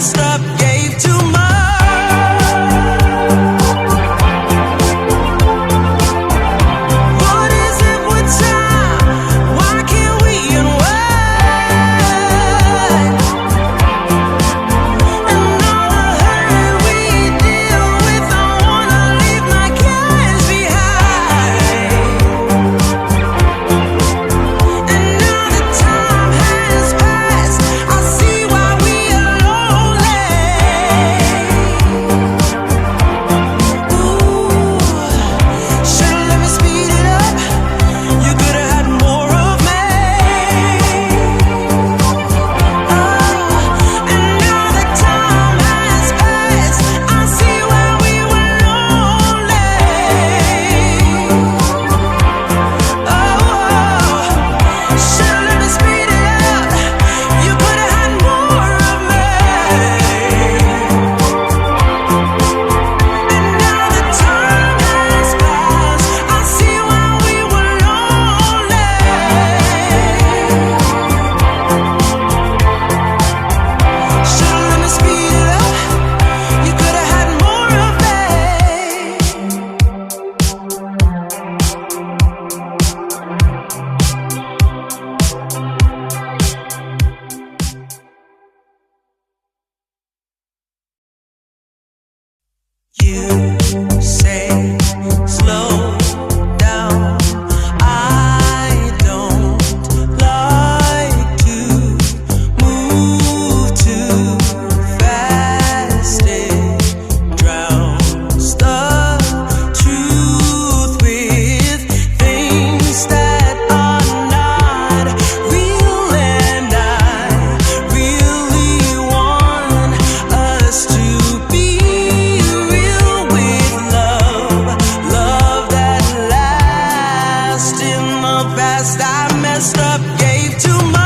messed up, gave too much. What is it with time? Why can't we unwind? And all the hurt we deal with, I wanna leave my cash behind. And now the time has passed, I see why we are lonely. Ooh, should've let me speed it up. You could've had more of me. And now the time has passed, I see why we were lonely. Should've let me speed it up. You could've had more of me. And now the time has passed, I see why we were lonely. Should've let me speed it up. You could've had more of me. You say slow down. I don't like to move too fast. It drowns the truth with things that are not real, and I really want us to be real with love, love that lasts. In the past I messed up, gave too much.